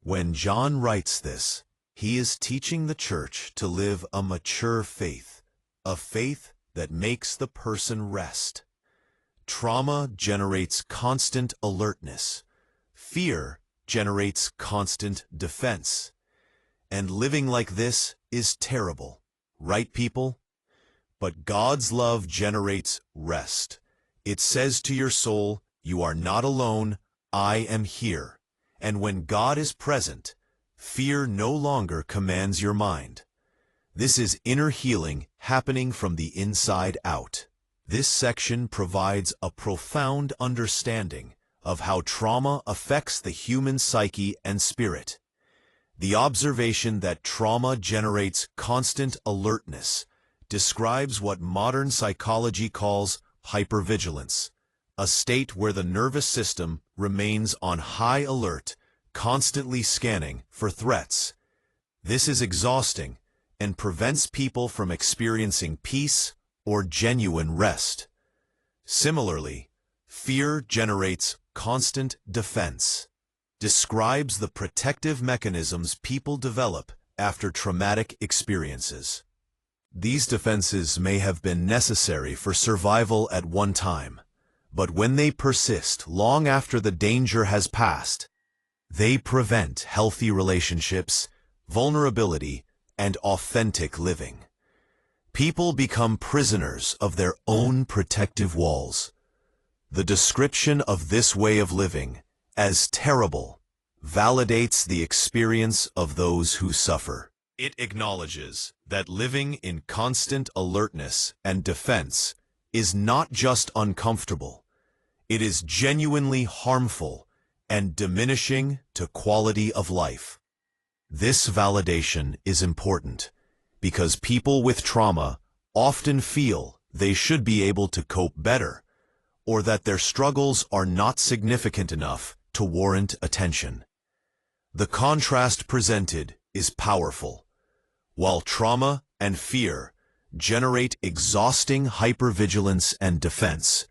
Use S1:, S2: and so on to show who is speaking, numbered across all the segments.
S1: When John writes this, he is teaching the church to live a mature faith, a faith that makes the person rest. Trauma generates constant alertness. Fear generates constant defense. And living like this is terrible, right, people? But God's love generates rest. It says to your soul, "You are not alone, I am here." And when God is present, fear no longer commands your mind. This is inner healing happening from the inside out. This section provides a profound understanding of how trauma affects the human psyche and spirit. The observation that trauma generates constant alertness describes what modern psychology calls hypervigilance, a state where the nervous system remains on high alert, constantly scanning for threats. This is exhausting and prevents people from experiencing peace or genuine rest. Similarly, fear generates constant defense, describes the protective mechanisms people develop after traumatic experiences. These defenses may have been necessary for survival at one time, but when they persist long after the danger has passed, they prevent healthy relationships, vulnerability, and authentic living. People become prisoners of their own protective walls. The description of this way of living as terrible validates the experience of those who suffer. It acknowledges that living in constant alertness and defense is not just uncomfortable, it is genuinely harmful and diminishing to quality of life. This validation is important because people with trauma often feel they should be able to cope better, or that their struggles are not significant enough to warrant attention. The contrast presented is powerful. While trauma and fear generate exhausting hypervigilance and defense,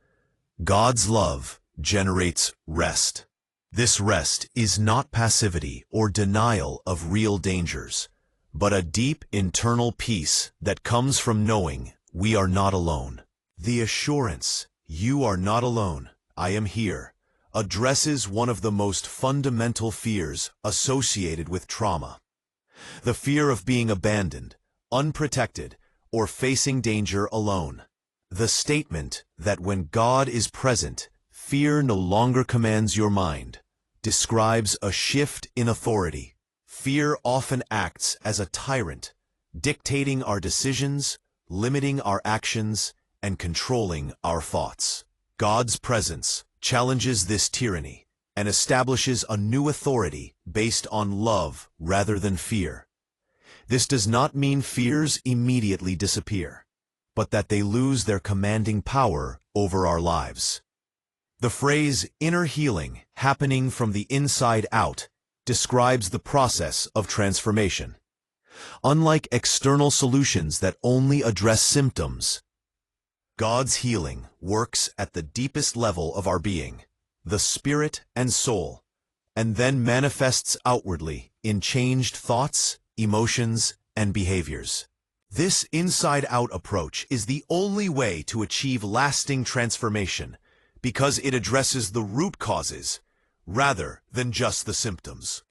S1: God's love generates rest. This rest is not passivity or denial of real dangers, but a deep internal peace that comes from knowing we are not alone. The assurance, "You are not alone, I am here," addresses one of the most fundamental fears associated with trauma. The fear of being abandoned, unprotected, or facing danger alone. The statement that when God is present, fear no longer commands your mind describes a shift in authority. Fear often acts as a tyrant, dictating our decisions, limiting our actions, and controlling our thoughts. God's presence challenges this tyranny and establishes a new authority based on love rather than fear. This does not mean fears immediately disappear, but that they lose their commanding power over our lives. The phrase "inner healing happening from the inside out" describes the process of transformation. Unlike external solutions that only address symptoms, God's healing works at the deepest level of our being, the spirit and soul, and then manifests outwardly in changed thoughts, emotions, and behaviors. This inside-out approach is the only way to achieve lasting transformation because it addresses the root causes rather than just the symptoms.